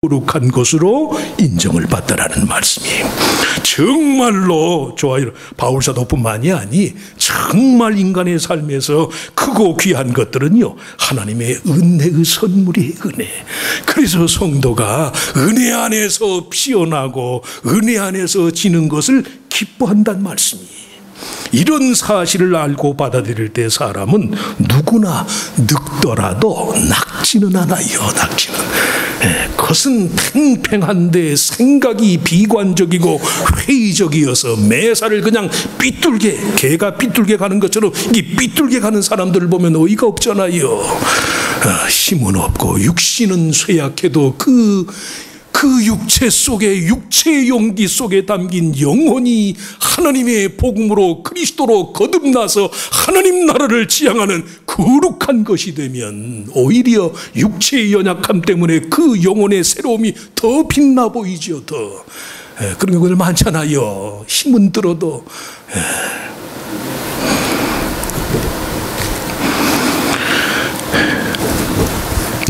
거룩한 것으로 인정을 받더라는 말씀이에요. 정말로 좋아요. 바울사도뿐만이 아니 정말 인간의 삶에서 크고 귀한 것들은요, 하나님의 은혜의 선물이에요. 은혜. 그래서 성도가 은혜 안에서 피어나고 은혜 안에서 지는 것을 기뻐한다는 말씀이에요. 이런 사실을 알고 받아들일 때 사람은 누구나 늙더라도 낙지는 않아요. 낙지는. 그것은 팽팽한데 생각이 비관적이고 회의적이어서 매사를 그냥 삐뚤게, 개가 삐뚤게 가는 것처럼 이 삐뚤게 가는 사람들을 보면 어이가 없잖아요. 힘은 없고 육신은 쇠약해도 그 육체 속에, 육체의 용기 속에 담긴 영혼이 하나님의 복음으로 그리스도로 거듭나서 하나님 나라를 지향하는 거룩한 것이 되면 오히려 육체의 연약함 때문에 그 영혼의 새로움이 더 빛나 보이죠. 더 그런 경우들 많잖아요. 힘은 들어도.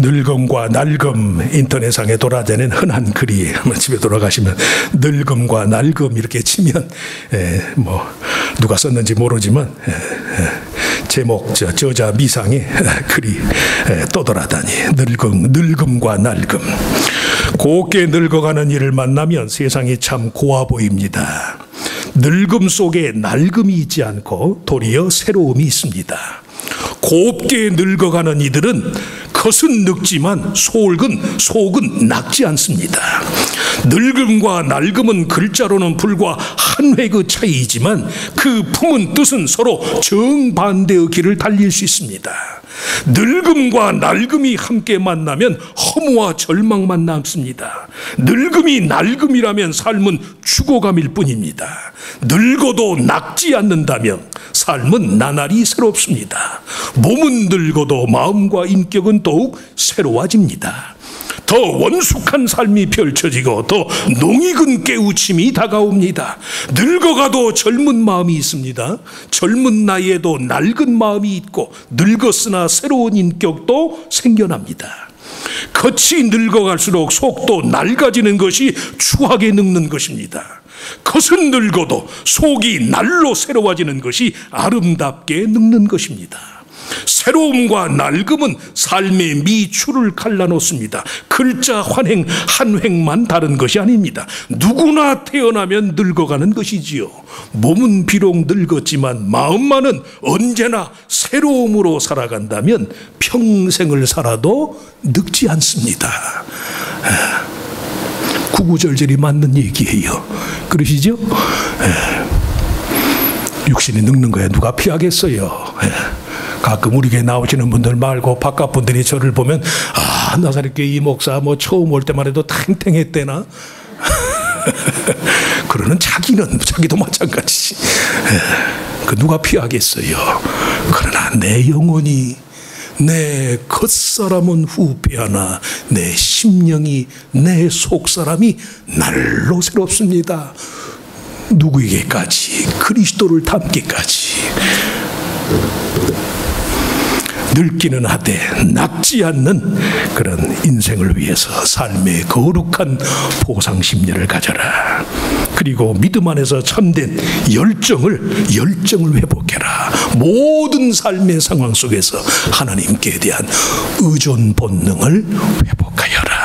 늙음과 낡음, 인터넷상에 돌아다니는 흔한 글이, 집에 돌아가시면 늙음과 낡음 이렇게 치면 뭐 누가 썼는지 모르지만 제목 저자 미상에 글이 떠돌아다니. 늙음과 낡음. 곱게 늙어가는 이를 만나면 세상이 참 고와 보입니다. 늙음 속에 낡음이 있지 않고 도리어 새로움이 있습니다. 곱게 늙어가는 이들은 겉은 늙지만 속은 낡지 않습니다. 늙음과 낡음은 글자로는 불과 한 획의 차이이지만 그 품은 뜻은 서로 정반대의 길을 달릴 수 있습니다. 늙음과 낡음이 함께 만나면 허무와 절망만 남습니다. 늙음이 낡음이라면 삶은 죽어감일 뿐입니다. 늙어도 낡지 않는다면 삶은 나날이 새롭습니다. 몸은 늙어도 마음과 인격은 더욱 새로워집니다. 더 원숙한 삶이 펼쳐지고 더 농익은 깨우침이 다가옵니다. 늙어가도 젊은 마음이 있습니다. 젊은 나이에도 낡은 마음이 있고 늙었으나 새로운 인격도 생겨납니다. 겉이 늙어갈수록 속도 낡아지는 것이 추하게 늙는 것입니다. 겉은 늙어도 속이 날로 새로워지는 것이 아름답게 늙는 것입니다. 새로움과 낡음은 삶의 미추를 갈라놓습니다. 글자 한 획만 다른 것이 아닙니다. 누구나 태어나면 늙어가는 것이지요. 몸은 비록 늙었지만 마음만은 언제나 새로움으로 살아간다면 평생을 살아도 늙지 않습니다. 구구절절이 맞는 얘기예요. 그러시죠? 육신이 늙는 거야 누가 피하겠어요. 가끔 우리 교회 나오시는 분들 말고 바깥 분들이 저를 보면 나사렛교회 이 목사 뭐 처음 올 때만 해도 탱탱했대나 그러는 자기도 마찬가지지. 그 누가 피하겠어요. 그러나 내 영혼이, 내 겉사람은 후패하나 내 심령이, 내 속사람이 날로 새롭습니다. 누구에게까지? 그리스도를 닮기까지. 늙기는 하되 낡지 않는 그런 인생을 위해서 삶의 거룩한 보상 심리를 가져라. 그리고 믿음 안에서 참된 열정을 회복해라. 모든 삶의 상황 속에서 하나님께 대한 의존 본능을 회복하여라.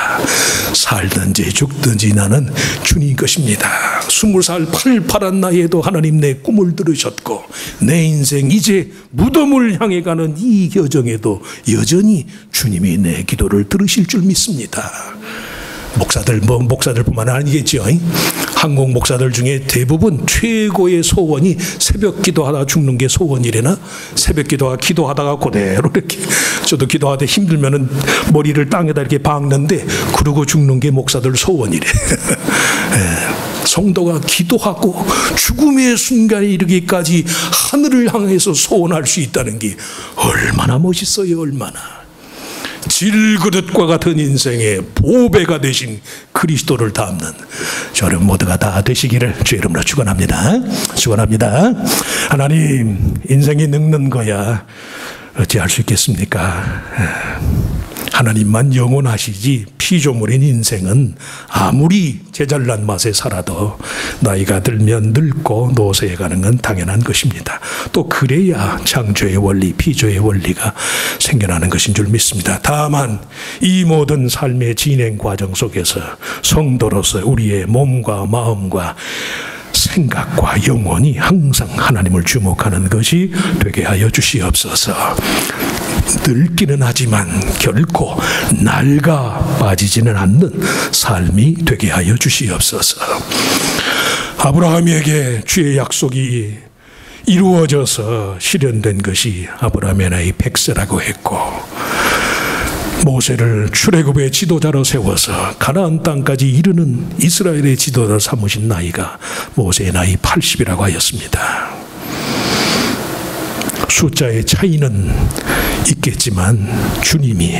살든지 죽든지 나는 주님 것입니다. 20살 팔팔한 나이에도 하나님 내 꿈을 들으셨고 내 인생 이제 무덤을 향해 가는 이 여정에도 여전히 주님이 내 기도를 들으실 줄 믿습니다. 목사들뿐만 아니겠죠. 한국 목사들 중에 대부분 최고의 소원이 새벽 기도하다 죽는 게 소원이래나. 새벽 기도하다가 그대로 이렇게, 저도 기도하다 힘들면은 머리를 땅에다 이렇게 박는데 그러고 죽는 게 목사들 소원이래. 성도가 기도하고 죽음의 순간에 이르기까지 하늘을 향해서 소원할 수 있다는 게 얼마나 멋있어요. 얼마나. 질그릇과 같은 인생의 보배가 되신 그리스도를 닮는 저는 모두가 다 되시기를 주의 이름으로 축원합니다. 하나님, 인생이 늙는 거야 어찌할 수 있겠습니까? 하나님만 영원하시지 피조물인 인생은 아무리 제잘난 맛에 살아도 나이가 들면 늙고 노쇠해 가는 건 당연한 것입니다. 또 그래야 창조의 원리, 피조의 원리가 생겨나는 것인 줄 믿습니다. 다만 이 모든 삶의 진행 과정 속에서 성도로서 우리의 몸과 마음과 생각과 영혼이 항상 하나님을 주목하는 것이 되게 하여 주시옵소서. 늙기는 하지만 결코 낡아 빠지지는 않는 삶이 되게 하여 주시옵소서. 아브라함에게 주의 약속이 이루어져서 실현된 것이 아브라함의 나이 100세라고 했고, 모세를 출애굽의 지도자로 세워서 가나안 땅까지 이르는 이스라엘의 지도자로 삼으신 나이가 모세의 나이 80이라고 하였습니다. 숫자의 차이는 있겠지만 주님이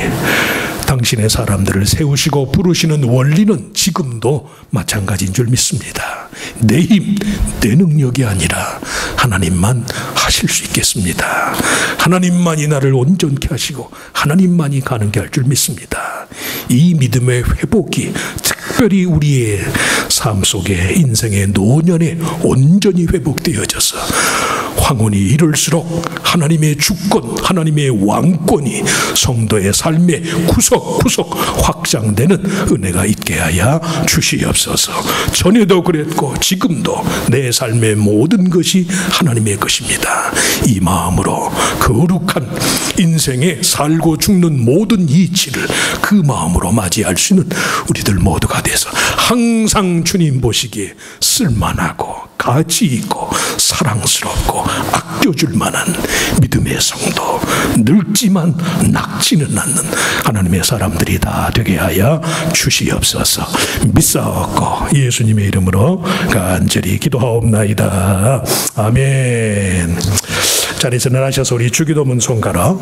당신의 사람들을 세우시고 부르시는 원리는 지금도 마찬가지인 줄 믿습니다. 내 힘, 내 능력이 아니라 하나님만 하실 수 있겠습니다. 하나님만이 나를 온전케 하시고 하나님만이 가능케 할 줄 믿습니다. 이 믿음의 회복이 특별히 우리의 삶 속에 인생의 노년에 온전히 회복되어져서 황혼이 이를수록 하나님의 주권, 하나님의 왕권이 성도의 삶의 구석구석 확장되는 은혜가 있게 하여 주시옵소서. 전에도 그랬고 지금도 내 삶의 모든 것이 하나님의 것입니다. 이 마음으로 거룩한 인생에 살고 죽는 모든 이치를 그 마음으로 맞이할 수 있는 우리들 모두가 돼서 항상 주님 보시기에 쓸만하고 가치 있고 사랑스럽고 아껴줄 만한 믿음의 성도, 늙지만 낙지는 않는 하나님의 사람들이 다 되게 하여 주시옵소서. 믿사옵고 예수님의 이름으로 간절히 기도하옵나이다. 아멘. 자리에서 일어나셔서 우리 주기도문 손가락